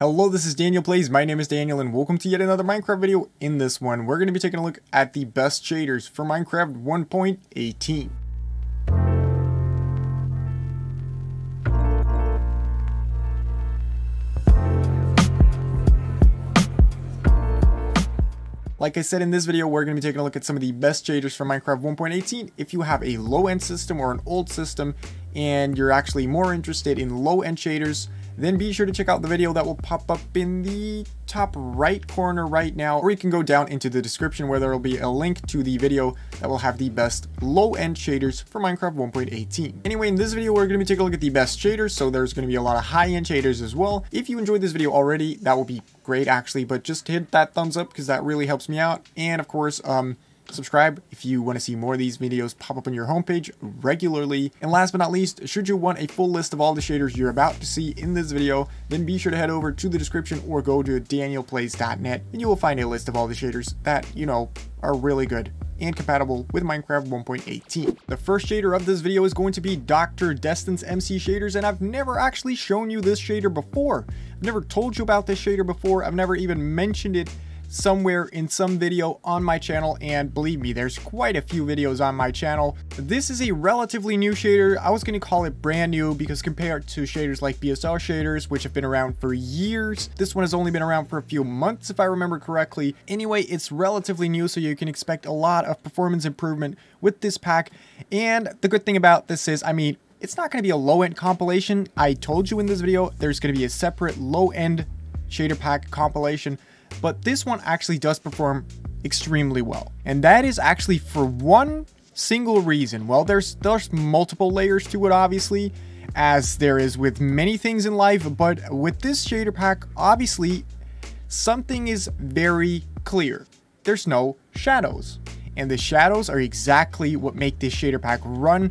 Hello, this is DanielPlays. My name is Daniel and welcome to yet another Minecraft video. In this one, we're going to be taking a look at the best shaders for Minecraft 1.18. Like I said, in this video, we're going to be taking a look at some of the best shaders for Minecraft 1.18. If you have a low-end system or an old system and you're actually more interested in low-end shaders, then be sure to check out the video that will pop up in the top right corner right now, or you can go down into the description where there will be a link to the video that will have the best low-end shaders for Minecraft 1.18. Anyway, in this video, we're going to be taking a look at the best shaders, so there's going to be a lot of high-end shaders as well. If you enjoyed this video already, that will be great actually, but just hit that thumbs up because that really helps me out. And of course, subscribe if you want to see more of these videos pop up on your homepage regularly. And last but not least, should you want a full list of all the shaders you're about to see in this video, then be sure to head over to the description or go to DanielPlays.net and you will find a list of all the shaders that, you know, are really good and compatible with Minecraft 1.18. The first shader of this video is going to be DrDestens McShaders, and I've never actually shown you this shader before. I've never told you about this shader before. I've never even mentioned it somewhere in some video on my channel, and believe me, there's quite a few videos on my channel. This is a relatively new shader. I was going to call it brand new because compared to shaders like BSL shaders, which have been around for years, this one has only been around for a few months if I remember correctly. Anyway, it's relatively new, so you can expect a lot of performance improvement with this pack. And the good thing about this is, I mean, it's not going to be a low-end compilation. I told you in this video there's going to be a separate low-end shader pack compilation, but this one actually does perform extremely well. And that is actually for one single reason. Well, there's multiple layers to it, obviously, as there is with many things in life, but with this shader pack, obviously, something is very clear. There's no shadows. And the shadows are exactly what make this shader pack run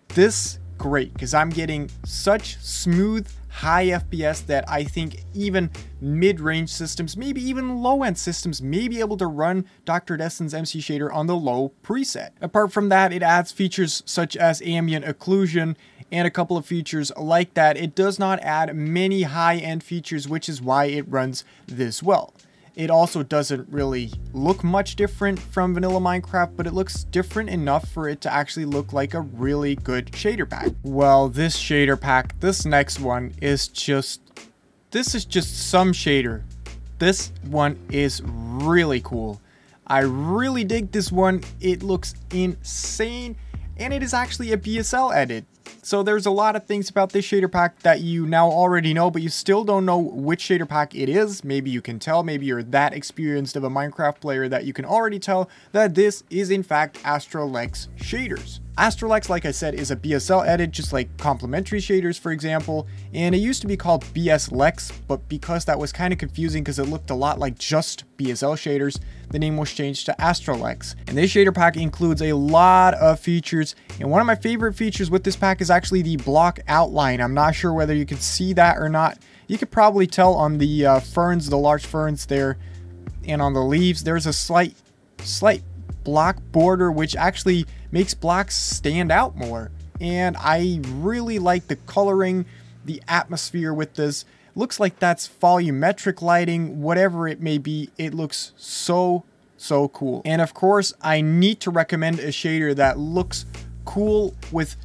this great, because I'm getting such smooth high FPS that I think even mid-range systems, maybe even low-end systems, may be able to run DrDestens McShader on the low preset. Apart from that, it adds features such as ambient occlusion and a couple of features like that. It does not add many high-end features, which is why it runs this well. It also doesn't really look much different from vanilla Minecraft, but it looks different enough for it to actually look like a really good shader pack. Well, this shader pack, this next one is just, this is just some shader. This one is really cool. I really dig this one. It looks insane, and it is actually a BSL edit. So there's a lot of things about this shader pack that you now already know, but you still don't know which shader pack it is. Maybe you can tell, maybe you're that experienced of a Minecraft player that you can already tell that this is in fact AstraLex Shaders. AstraLex, like I said, is a BSL edit, just like complementary shaders, for example, and it used to be called BSLex, but because that was kind of confusing because it looked a lot like just BSL shaders, the name was changed to AstraLex. And this shader pack includes a lot of features, and one of my favorite features with this pack is actually the block outline. I'm not sure whether you can see that or not. You could probably tell on the ferns, the large ferns there, and on the leaves, there's a slight block border, which actually makes blocks stand out more. And I really like the coloring, the atmosphere with this. Looks like that's volumetric lighting, whatever it may be. It looks so cool. And of course, I need to recommend a shader that looks cool with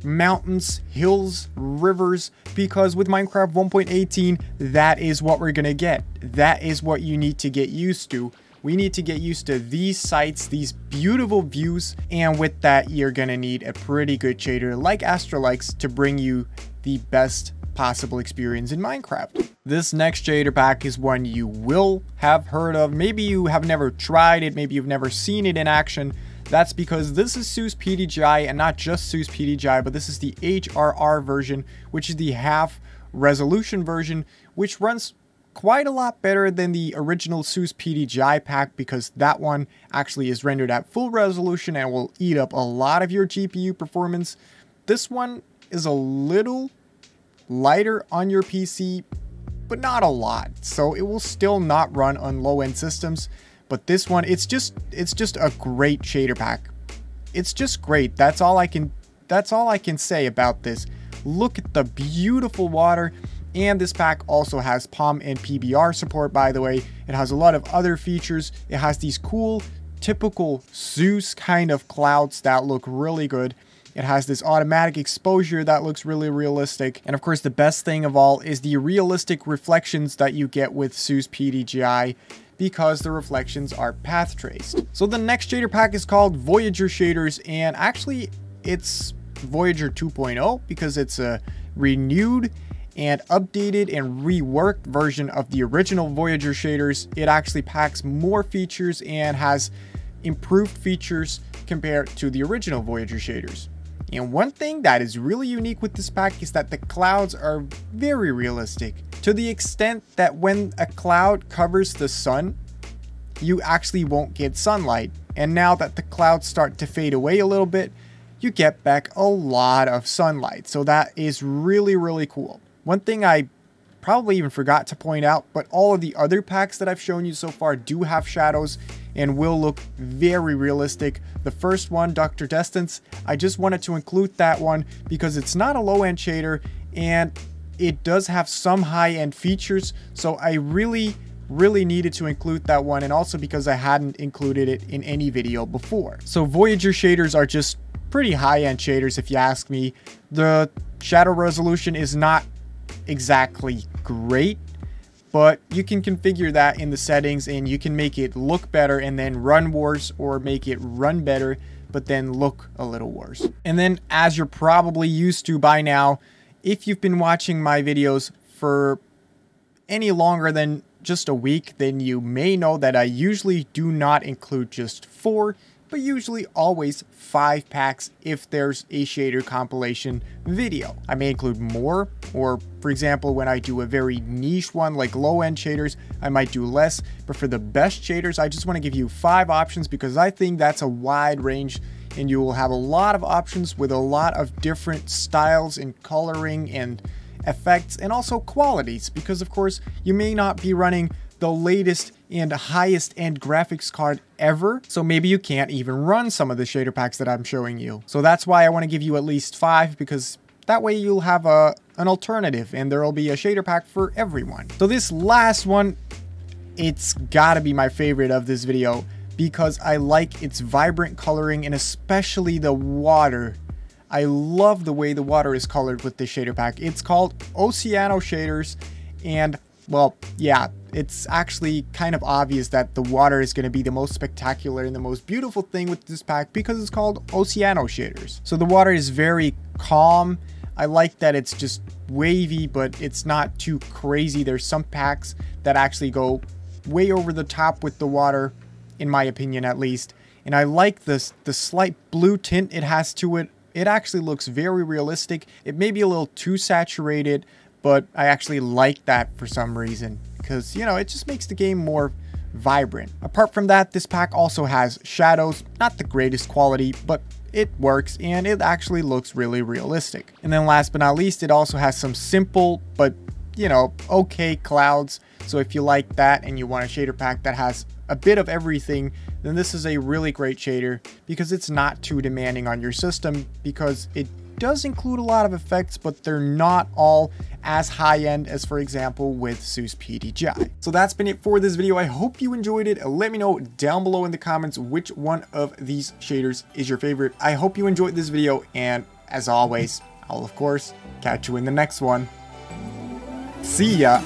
mountains, hills, rivers, because with Minecraft 1.18, that is what we're gonna get. That is what you need to get used to. We need to get used to these sights, these beautiful views, and with that, you're gonna need a pretty good shader like AstraLex to bring you the best possible experience in Minecraft. This next shader pack is one you will have heard of. Maybe you have never tried it, maybe you've never seen it in action. That's because this is SEUS PTGI, and not just SEUS PTGI, but this is the HRR version, which is the half resolution version, which runs quite a lot better than the original SEUS PTGI pack, because that one actually is rendered at full resolution and will eat up a lot of your GPU performance. This one is a little lighter on your PC, but not a lot, so it will still not run on low-end systems. But this one, it's just a great shader pack. It's just great. That's all I can say about this. Look at the beautiful water. And this pack also has POM and PBR support, by the way. It has a lot of other features. It has these cool, typical SEUS kind of clouds that look really good. It has this automatic exposure that looks really realistic. And of course, the best thing of all is the realistic reflections that you get with SEUS PTGI, because the reflections are path traced. So the next shader pack is called Voyager Shaders, and actually it's Voyager 2.0 because it's a renewed and updated and reworked version of the original Voyager Shaders. It actually packs more features and has improved features compared to the original Voyager Shaders. And one thing that is really unique with this pack is that the clouds are very realistic, to the extent that when a cloud covers the sun, you actually won't get sunlight. And now that the clouds start to fade away a little bit, you get back a lot of sunlight. So that is really, really cool. One thing I probably even forgot to point out, but all of the other packs that I've shown you so far do have shadows and will look very realistic. The first one, DrDestens, I just wanted to include that one because it's not a low-end shader and it does have some high-end features. So I really needed to include that one, and also because I hadn't included it in any video before. So Voyager shaders are just pretty high-end shaders if you ask me. The shadow resolution is not exactly great, but you can configure that in the settings and you can make it look better and then run worse, or make it run better but then look a little worse. And then, as you're probably used to by now, if you've been watching my videos for any longer than just a week, then you may know that I usually do not include just 4, but usually always 5 packs if there's a shader compilation video. I may include more, or for example, when I do a very niche one like low-end shaders, I might do less. But for the best shaders, I just want to give you 5 options because I think that's a wide range and you will have a lot of options with a lot of different styles and coloring and effects and also qualities, because of course you may not be running the latest and highest end graphics card ever, so maybe you can't even run some of the shader packs that I'm showing you. So that's why I want to give you at least 5, because that way you'll have an alternative and there will be a shader pack for everyone. So this last one, it's gotta be my favorite of this video because I like its vibrant coloring and especially the water. I love the way the water is colored with this shader pack. It's called Oceano Shaders, and well, yeah, it's actually kind of obvious that the water is going to be the most spectacular and the most beautiful thing with this pack because it's called Oceano Shaders. So the water is very calm. I like that it's just wavy, but it's not too crazy. There's some packs that actually go way over the top with the water, in my opinion at least. And I like the slight blue tint it has to it. It actually looks very realistic. It may be a little too saturated, but I actually like that for some reason because, you know, it just makes the game more vibrant. Apart from that, this pack also has shadows, not the greatest quality, but it works and it actually looks really realistic. And then last but not least, it also has some simple but, you know, okay clouds. So if you like that and you want a shader pack that has a bit of everything, then this is a really great shader because it's not too demanding on your system, because it does include a lot of effects, but they're not all as high-end as, for example, with SEUS PTGI. So that's been it for this video. I hope you enjoyed it. Let me know down below in the comments which one of these shaders is your favorite. I hope you enjoyed this video, and as always, I'll of course catch you in the next one. See ya!